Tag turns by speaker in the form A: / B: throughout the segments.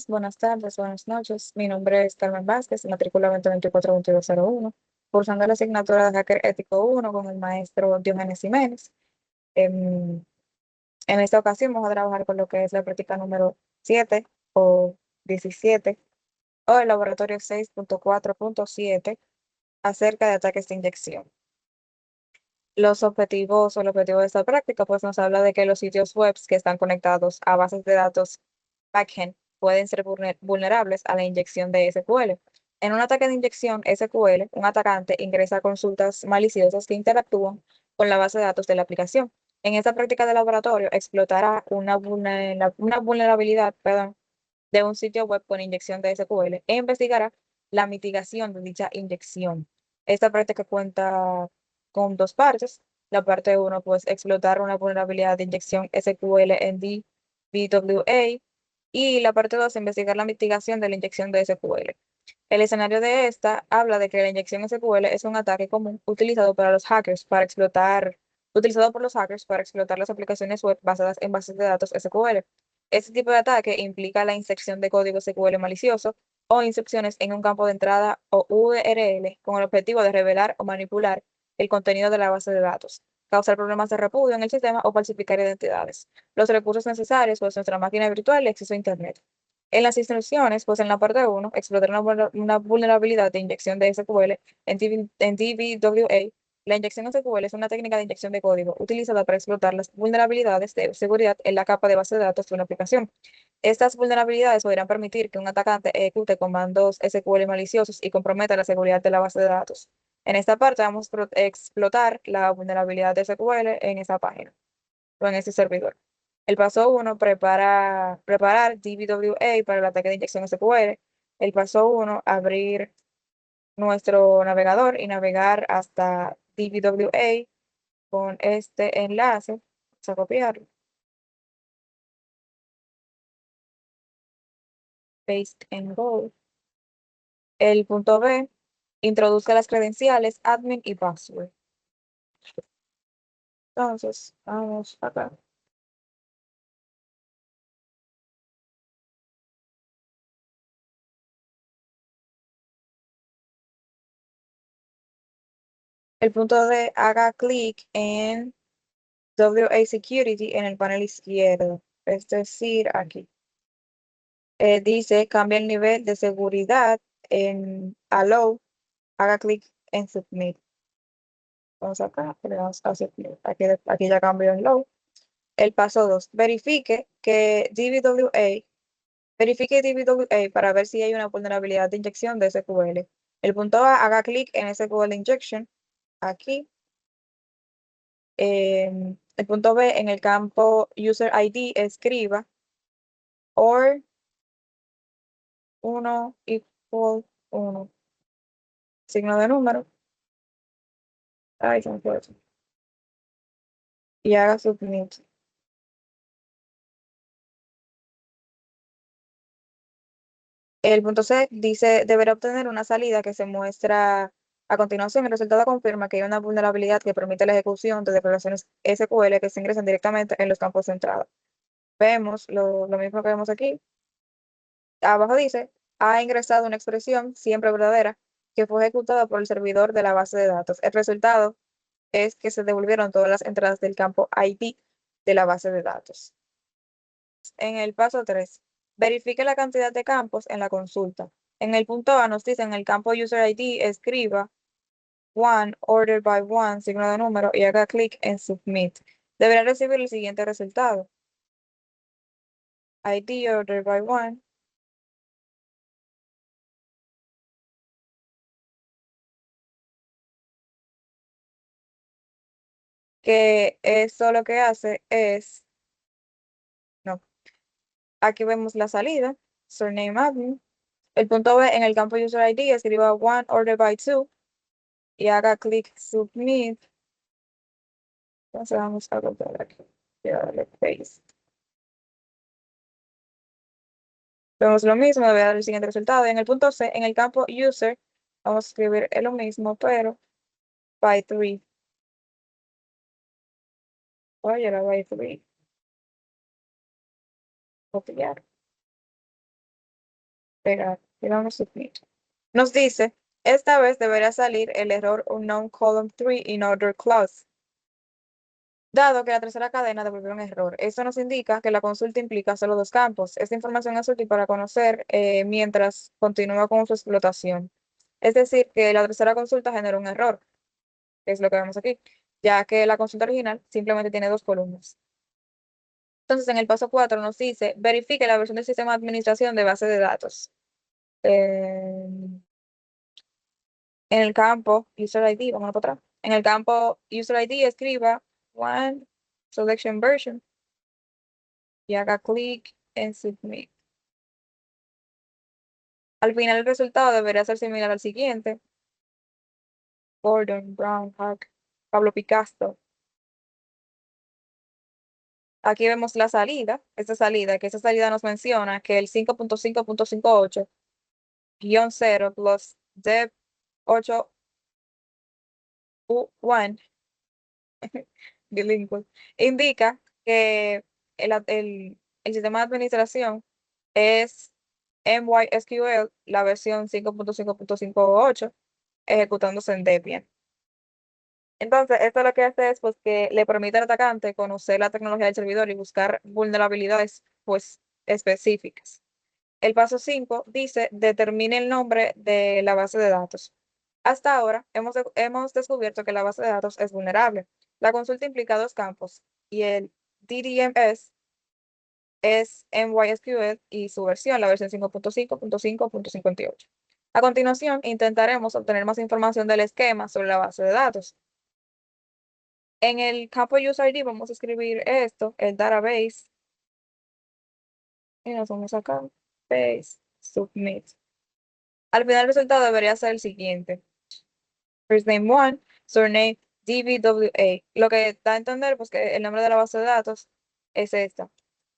A: Buenas tardes, buenas noches. Mi nombre es Carmen Vázquez, matrícula 2024-2201, cursando la asignatura de Hacker Ético 1 con el maestro Diógenes Jiménez. En, en esta ocasión vamos a trabajar con lo que es la práctica número 7 o 17 o el laboratorio 6.4.7 acerca de ataques de inyección. Los objetivos o el objetivo de esta práctica pues nos habla de que los sitios web que están conectados a bases de datos backend pueden ser vulnerables a la inyección de SQL. En un ataque de inyección SQL, un atacante ingresa consultas maliciosas que interactúan con la base de datos de la aplicación. En esta práctica de laboratorio explotará una vulnerabilidad, perdón, de un sitio web con inyección de SQL e investigará la mitigación de dicha inyección. Esta práctica cuenta con dos partes. La parte uno, pues explotar una vulnerabilidad de inyección SQL en DBWA, y la parte 2, investigar la mitigación de la inyección de SQL. El escenario de esta habla de que la inyección SQL es un ataque común utilizado por los hackers para explotar las aplicaciones web basadas en bases de datos SQL. Este tipo de ataque implica la inserción de código SQL malicioso o instrucciones en un campo de entrada o URL con el objetivo de revelar o manipular el contenido de la base de datos, causar problemas de repudio en el sistema o falsificar identidades. Los recursos necesarios, pues nuestra máquina virtual y acceso a Internet. En las instrucciones, pues en la parte uno, explotar una vulnerabilidad de inyección de SQL en DBWA. La inyección SQL es una técnica de inyección de código utilizada para explotar las vulnerabilidades de seguridad en la capa de base de datos de una aplicación. Estas vulnerabilidades podrían permitir que un atacante ejecute comandos SQL maliciosos y comprometa la seguridad de la base de datos. En esta parte vamos a explotar la vulnerabilidad de SQL en esta página o en este servidor. El paso uno, preparar DBWA para el ataque de inyección SQL. El paso uno, abrir nuestro navegador y navegar hasta DBWA con este enlace. Vamos a copiarlo. Paste and go. El punto B, introduzca las credenciales, admin y password. Entonces, vamos acá. El punto D, haga clic en WA Security en el panel izquierdo, es decir, aquí. Dice, cambia el nivel de seguridad en Allow, haga clic en Submit. Vamos acá, le damos a Submit. Aquí ya cambió en Low. El paso 2, verifique DBWA para ver si hay una vulnerabilidad de inyección de SQL. El punto A, haga clic en SQL Injection, aquí. El punto B, en el campo User ID, escriba or 1 equal 1, signo de número. Ay, se me fue eso. Y haga submit. El punto C dice, deberá obtener una salida que se muestra a continuación. El resultado confirma que hay una vulnerabilidad que permite la ejecución de declaraciones SQL que se ingresan directamente en los campos de entrada. Vemos lo mismo que vemos aquí. Abajo dice, ha ingresado una expresión siempre verdadera que fue ejecutada por el servidor de la base de datos. El resultado es que se devolvieron todas las entradas del campo ID de la base de datos. En el paso 3, verifique la cantidad de campos en la consulta. En el punto A nos dice, en el campo User ID, escriba one, order by one, signo de número, y haga clic en Submit. Deberá recibir el siguiente resultado. ID order by one, que esto lo que hace es, no, aquí vemos la salida, surname admin. El punto B, en el campo User ID, escriba one, order by two, y haga clic Submit. Entonces vamos a copiar aquí. Y darle paste. Vemos lo mismo, voy a dar el siguiente resultado. En el punto C, en el campo user, vamos a escribir lo mismo, pero by 3. Oye, era by 3. Copiar. Pegar y vamos a submit. Nos dice, esta vez deberá salir el error unknown column 3 in order clause, dado que la tercera cadena devolvió un error. Eso nos indica que la consulta implica solo dos campos. Esta información es útil para conocer mientras continúa con su explotación. Es decir, que la tercera consulta generó un error, que es lo que vemos aquí, ya que la consulta original simplemente tiene dos columnas. Entonces, en el paso 4 nos dice, verifique la versión del sistema de administración de base de datos. Eh, en el campo User ID, vamos para atrás. En el campo User ID escriba One Selection Version y haga clic en Submit. Al final el resultado debería ser similar al siguiente. Gordon, Brown, Hack, Pablo Picasso. Aquí vemos la salida, que esta salida nos menciona que el 5.5.58-0 plus dev 8U1 bilingüe, indica que el sistema de administración es MySQL, la versión 5.5.58, ejecutándose en Debian. Entonces, esto lo que hace es pues, que le permite al atacante conocer la tecnología del servidor y buscar vulnerabilidades pues, específicas. El paso 5 dice, determine el nombre de la base de datos. Hasta ahora hemos descubierto que la base de datos es vulnerable. La consulta implica dos campos y el DDMS es MySQL y su versión, la versión 5.5.5.58. A continuación, intentaremos obtener más información del esquema sobre la base de datos. En el campo User ID vamos a escribir esto, el database, y nos vamos acá, paste, submit. Al final el resultado debería ser el siguiente. First name 1, surname DBWA. Lo que da a entender pues, que el nombre de la base de datos es esta.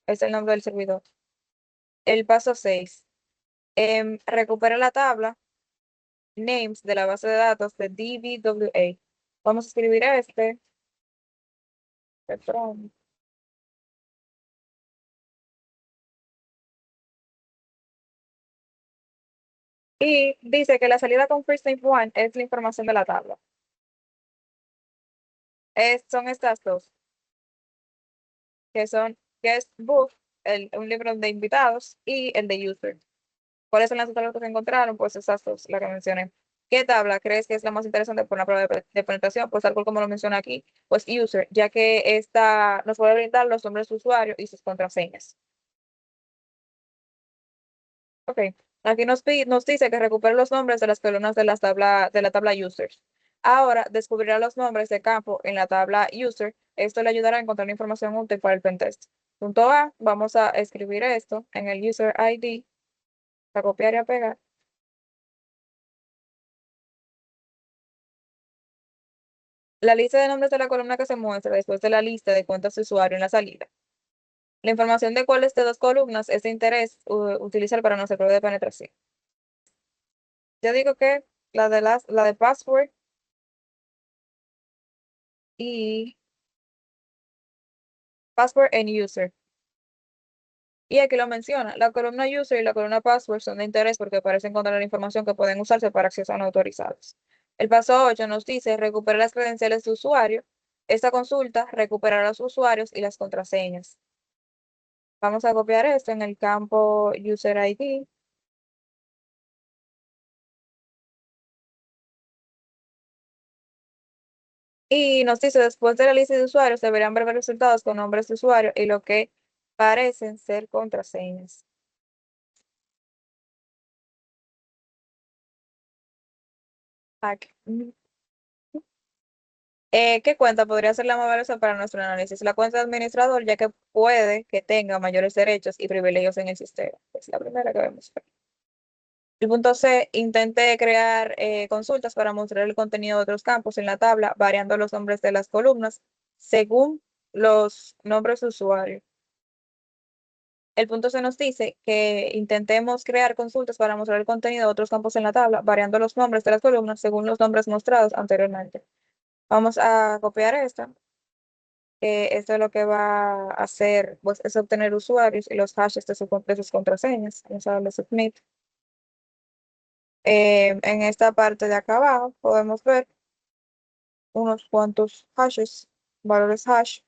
A: Es el nombre del servidor. El paso 6. Recupera la tabla names de la base de datos de DBWA. Vamos a escribir perdón, y dice que la salida con first name 1 es la información de la tabla. Son estas dos, que son guest book, un libro de invitados, y el de user. ¿Cuáles son las tablas que se encontraron? Pues esas dos, las que mencioné. ¿Qué tabla crees que es la más interesante por una prueba de penetración? Pues algo como lo menciona aquí, pues user, ya que esta nos puede brindar los nombres de usuario y sus contraseñas. Ok, aquí nos dice que recupere los nombres de las columnas de la tabla users. Ahora descubrirá los nombres de campo en la tabla user. Esto le ayudará a encontrar información útil para el pentest. Punto A, vamos a escribir esto en el user ID, a copiar y a pegar. La lista de nombres de la columna que se muestra después de la lista de cuentas de usuario en la salida. La información de cuáles de dos columnas es de interés utilizar para nuestra prueba de penetración. Yo digo que la de password y password and user. Y aquí lo menciona, la columna user y la columna password son de interés porque parecen contener información que pueden usarse para accesos no autorizados. El paso 8 nos dice recuperar las credenciales de usuario. Esta consulta recuperará los usuarios y las contraseñas. Vamos a copiar esto en el campo user ID. Y nos dice, después de la lista de usuarios, deberían ver resultados con nombres de usuario y lo que parecen ser contraseñas. Aquí. ¿Qué cuenta podría ser la más valiosa para nuestro análisis? La cuenta de administrador, ya que puede que tenga mayores derechos y privilegios en el sistema. Es la primera que vemos. El punto C, intente crear consultas para mostrar el contenido de otros campos en la tabla, variando los nombres de las columnas según los nombres de usuario. El punto C nos dice que intentemos crear consultas para mostrar el contenido de otros campos en la tabla, variando los nombres de las columnas según los nombres mostrados anteriormente. Vamos a copiar esta. Esto es lo que va a hacer, pues, es obtener usuarios y los hashes de sus contraseñas. Vamos a darle submit. En esta parte de acá abajo podemos ver unos cuantos hashes, valores hash,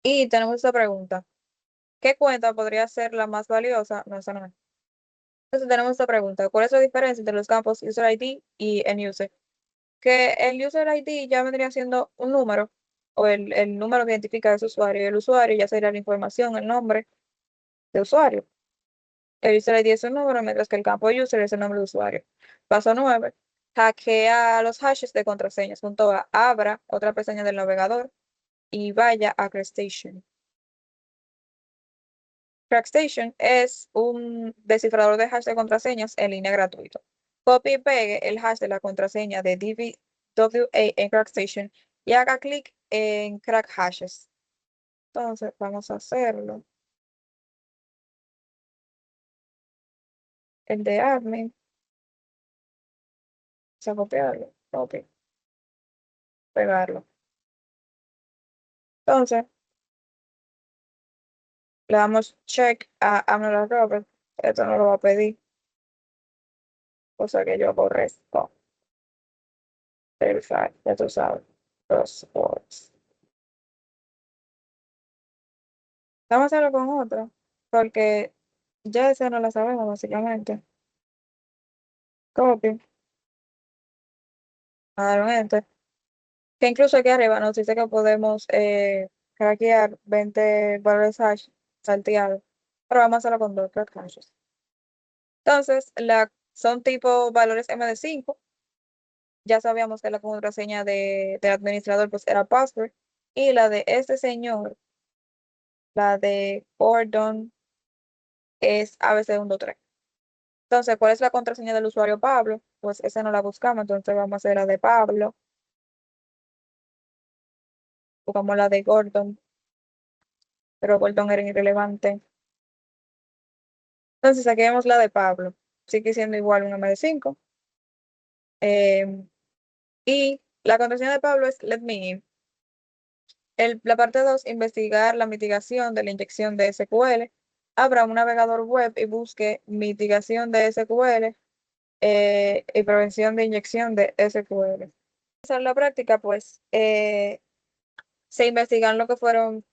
A: y tenemos esta pregunta. ¿Qué cuenta podría ser la más valiosa? No, esa no es. Entonces tenemos esta pregunta. ¿Cuál es la diferencia entre los campos user ID y end user? Que el user ID ya vendría siendo un número, o el número que identifica a ese usuario, y el usuario ya sería la información, el nombre de usuario. El user ID es un número, mientras que el campo user es el nombre de usuario. Paso 9. Hackea los hashes de contraseñas. Punto A. Abra otra pestaña del navegador y vaya a CrackStation. CrackStation es un descifrador de hash de contraseñas en línea gratuito. Copie y pegue el hash de la contraseña de DVWA en CrackStation y haga clic en Crack Hashes. Entonces, vamos a hacerlo. El de admin, vamos a copiarlo, copy, pegarlo. Entonces, le damos check a Amnola Robert. Esto no lo va a pedir, cosa que yo aborrezco. Verify, ya tú sabes. Los ports. Vamos a hacerlo con otro, porque ya esa no la sabemos, básicamente. Copy, a dar un enter. Que incluso aquí arriba nos dice que podemos craquear 20 valores hash salteados. Pero vamos a hacerlo con dos crack hashes. Entonces, son tipo valores MD5. Ya sabíamos que la contraseña del administrador pues era password. Y la de este señor, la de Gordon, es ABC123. Entonces, ¿cuál es la contraseña del usuario Pablo? Pues esa no la buscamos, entonces vamos a hacer la de Pablo, buscamos la de Gordon, pero Gordon era irrelevante. Entonces, aquí vemos la de Pablo, sigue siendo igual un MD5. eh, y la contraseña de Pablo es let me in. La parte 2, investigar la mitigación de la inyección de SQL. Abra un navegador web y busque mitigación de SQL y prevención de inyección de SQL. En la práctica, pues, se investigan lo que fueron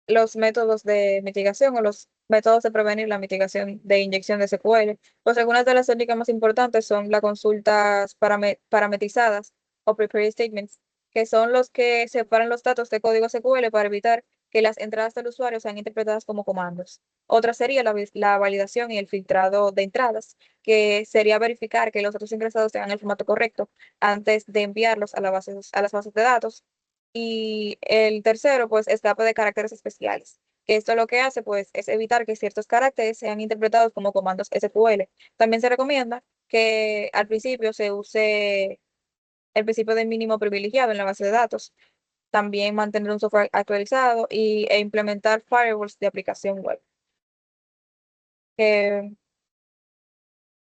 A: los métodos de mitigación o los métodos de prevenir la mitigación de inyección de SQL. Pues algunas de las técnicas más importantes son las consultas parametrizadas o prepared statements, que son los que separan los datos de código SQL para evitar que las entradas del usuario sean interpretadas como comandos. Otra sería la validación y el filtrado de entradas, que sería verificar que los datos ingresados tengan el formato correcto antes de enviarlos a las bases de datos. Y el tercero, pues, escape de caracteres especiales, que esto lo que hace, pues, es evitar que ciertos caracteres sean interpretados como comandos SQL. También se recomienda que al principio se use el principio del mínimo privilegiado en la base de datos. También mantener un software actualizado e implementar firewalls de aplicación web. Eh,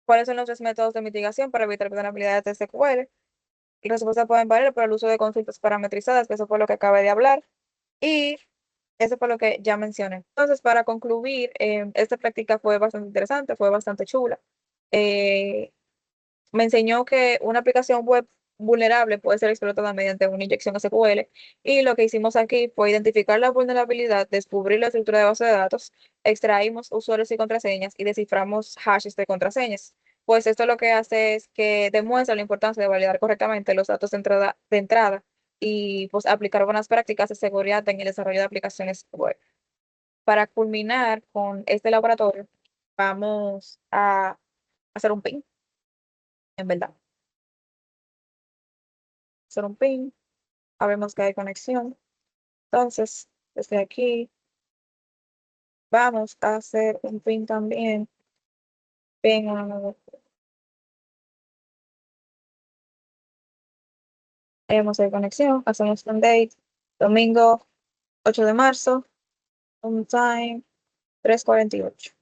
A: ¿Cuáles son los tres métodos de mitigación para evitar vulnerabilidades de SQL? Las respuestas pueden variar por el uso de consultas parametrizadas, que eso fue lo que acabé de hablar. Y eso fue lo que ya mencioné. Entonces, para concluir, esta práctica fue bastante interesante, fue bastante chula. Eh, Me enseñó que una aplicación web vulnerable puede ser explotada mediante una inyección SQL, y lo que hicimos aquí fue identificar la vulnerabilidad, descubrir la estructura de base de datos, extraímos usuarios y contraseñas y desciframos hashes de contraseñas. Pues esto lo que hace es que demuestra la importancia de validar correctamente los datos de entrada y pues aplicar buenas prácticas de seguridad en el desarrollo de aplicaciones web. Para culminar con este laboratorio, vamos a hacer un pin, en verdad. Hacer un pin. Sabemos que hay conexión. Entonces, desde aquí vamos a hacer un pin también. Pin tenemos de conexión. Hacemos un date. Domingo 8 de marzo. Un time 3:48.